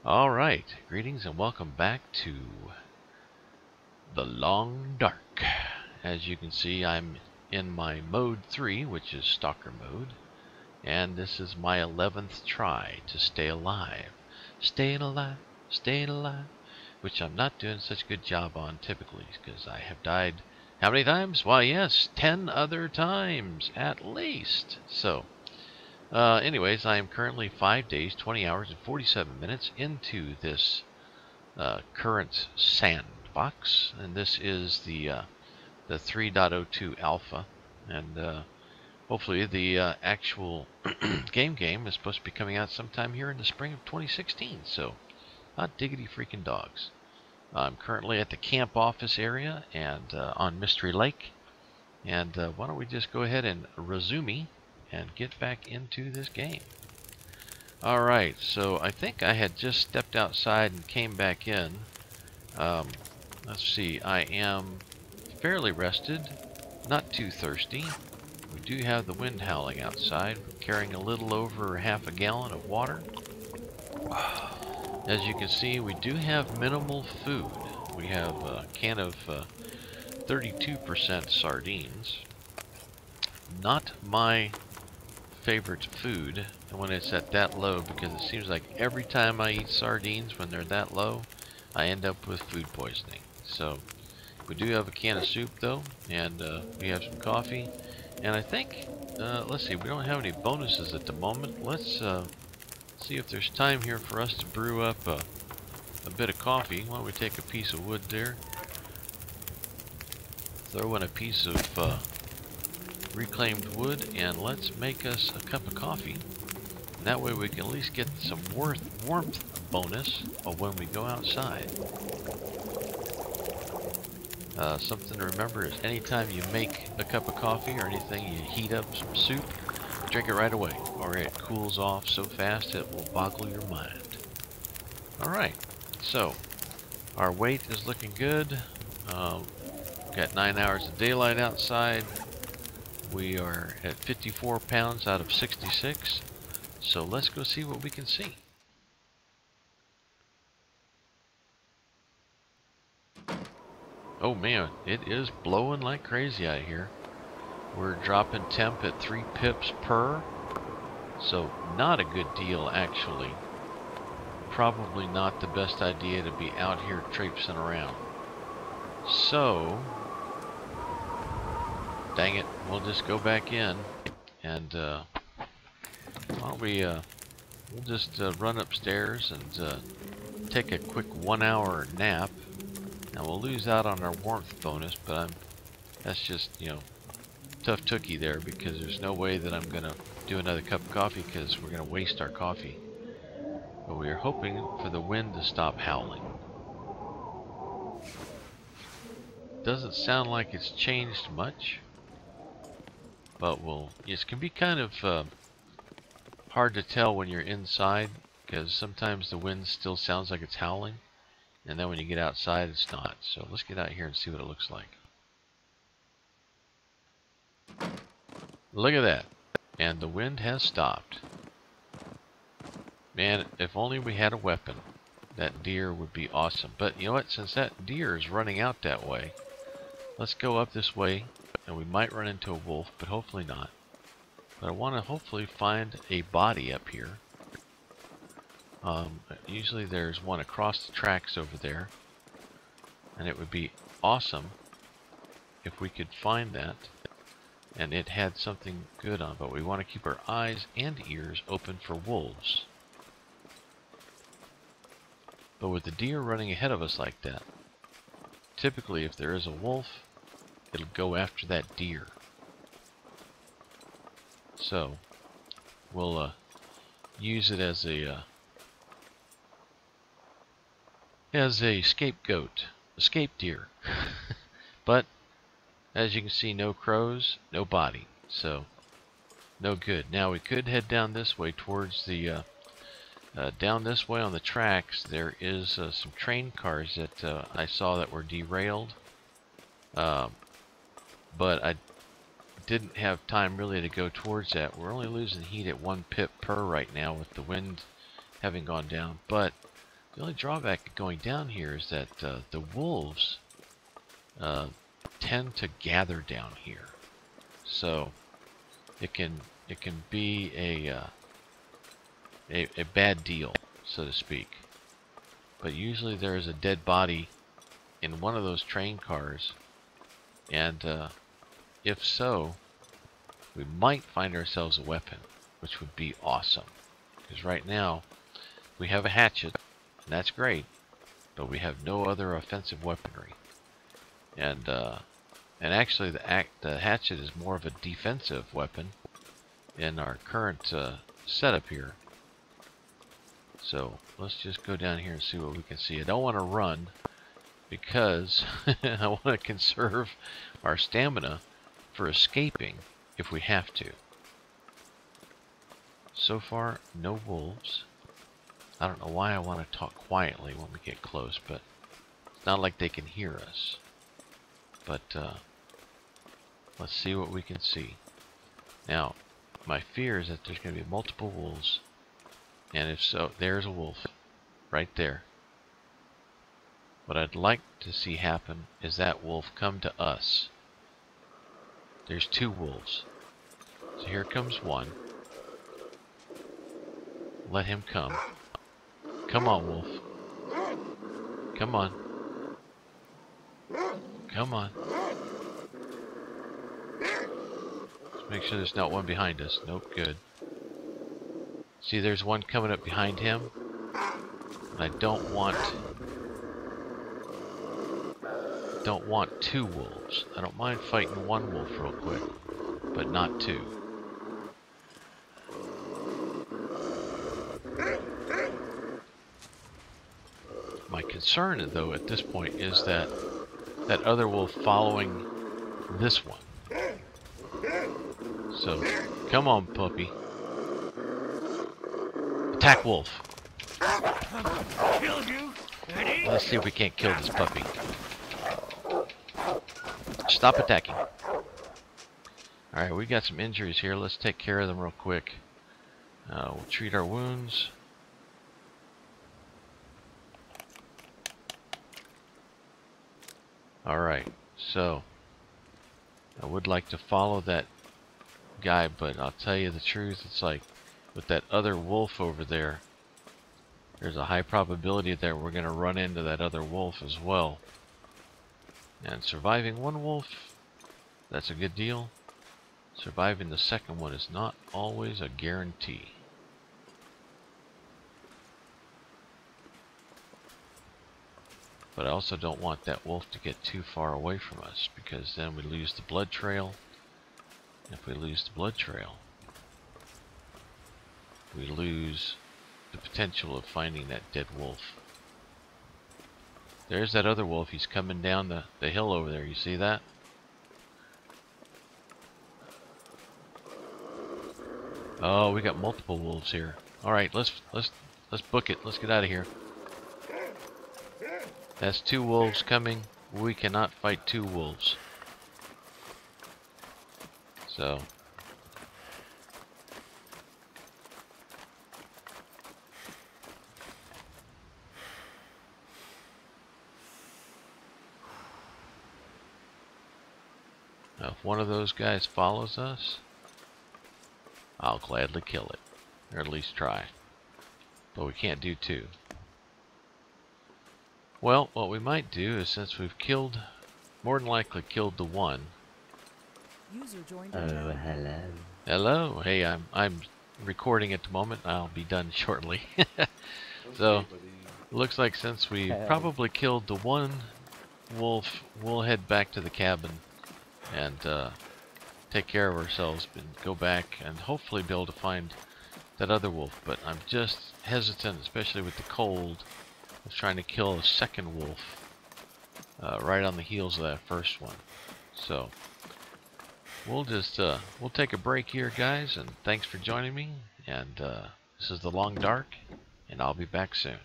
Alright, greetings and welcome back to The Long Dark. As you can see, I'm in my mode 3, which is Stalker Mode, and this is my 11th try to stay alive. Staying alive, which I'm not doing such a good job on typically, because I have died how many times? Why yes, 10 other times at least. So, anyways, I am currently 5 days, 20 hours, and 47 minutes into this current sandbox, and this is the 3.02 alpha, and hopefully the actual game is supposed to be coming out sometime here in the spring of 2016. So, hot diggity freaking dogs. I'm currently at the camp office area and on Mystery Lake, and why don't we just go ahead and resume and get back into this game. Alright, so I think I had just stepped outside and came back in. Let's see, I am fairly rested, not too thirsty. We do have the wind howling outside. We're carrying a little over half a gallon of water. As you can see, we do have minimal food. We have a can of 32% sardines. Not my favorite food when it's at that low, because it seems like every time I eat sardines when they're that low, I end up with food poisoning. So we do have a can of soup though, and we have some coffee, and I think let's see, we don't have any bonuses at the moment. Let's see if there's time here for us to brew up a bit of coffee. Why don't we take a piece of wood there, throw in a piece of reclaimed wood, and let's make us a cup of coffee. And that way we can at least get some warmth bonus of when we go outside. Something to remember is anytime you make a cup of coffee or anything, you heat up some soup, drink it right away, or it cools off so fast it will boggle your mind. Alright, so our weight is looking good. Got 9 hours of daylight outside. We are at 54 pounds out of 66, so let's go see what we can see. Oh man, it is blowing like crazy out here. We're dropping temp at 3 pips per, so not a good deal actually. Probably not the best idea to be out here traipsing around. So, dang it, we'll just go back in, and why don't we, we'll just run upstairs and take a quick 1 hour nap. Now we'll lose out on our warmth bonus, but that's just, you know, tough tookie there, because there's no way that I'm gonna do another cup of coffee, because we're gonna waste our coffee. But we are hoping for the wind to stop howling. Doesn't sound like it's changed much, but it can be kind of hard to tell when you're inside, because sometimes the wind still sounds like it's howling, and then when you get outside it's not. So let's get out here and see what it looks like. Look at that, and the wind has stopped. Man, if only we had a weapon. That deer would be awesome. But you know what, since that deer is running out that way, let's go up this way, and we might run into a wolf, but hopefully not. But I want to hopefully find a body up here. Usually there's one across the tracks over there, and it would be awesome if we could find that and it had something good on, but we want to keep our eyes and ears open for wolves. But with the deer running ahead of us like that, typically if there is a wolf, it'll go after that deer. So we'll use it as a scapegoat, escape deer. But as you can see, no crows, no body, so no good. Now we could head down this way towards the down this way on the tracks. There is some train cars that I saw that were derailed, but I didn't have time really to go towards that. We're only losing heat at 1 pip per right now with the wind having gone down, but The only drawback of going down here is that the wolves tend to gather down here, so it can be a bad deal, so to speak. But usually there is a dead body in one of those train cars, and if so, we might find ourselves a weapon, which would be awesome. Because right now we have a hatchet, and that's great, but we have no other offensive weaponry. And actually the hatchet is more of a defensive weapon in our current setup here. So let's just go down here and see what we can see. I don't want to run because I want to conserve our stamina for escaping if we have to. So far, no wolves. I don't know why I want to talk quietly when we get close, but it's not like they can hear us. But let's see what we can see. Now, my fear is that there's going to be multiple wolves, and if so, there's a wolf right there. What I'd like to see happen is that wolf come to us. There's two wolves. So here comes one. Let him come. Come on, wolf. Come on. Come on. Let's make sure there's not one behind us. Nope, good. See, there's one coming up behind him. And I don't want two wolves. I don't mind fighting one wolf real quick, but not two. My concern, though, at this point is that other wolf following this one. So, come on, puppy. Attack wolf. Let's see if we can't kill this puppy. Stop attacking. Alright, we got some injuries here. Let's take care of them real quick. We'll treat our wounds. Alright, so I would like to follow that guy, but I'll tell you the truth, it's like with that other wolf over there, there's a high probability that we're going to run into that other wolf as well. And surviving one wolf, that's a good deal. Surviving the second one is not always a guarantee. But I also don't want that wolf to get too far away from us, because then we lose the blood trail. If we lose the blood trail, we lose the potential of finding that dead wolf. There's that other wolf. He's coming down the hill over there. You see that? Oh, we got multiple wolves here. All right, let's book it. Let's get out of here. That's two wolves coming. We cannot fight two wolves. So now if one of those guys follows us, I'll gladly kill it, or at least try. But we can't do two. Well, what we might do is, since we've killed, more than likely killed the one. Oh, hello. Hello. Hey, I'm recording at the moment. I'll be done shortly. So, looks like since we probably killed the one wolf, we'll head back to the cabin and take care of ourselves and go back and hopefully be able to find that other wolf. But I'm just hesitant, especially with the cold, of trying to kill a second wolf right on the heels of that first one. So we'll just we'll take a break here, guys, and thanks for joining me. And this is The Long Dark, and I'll be back soon.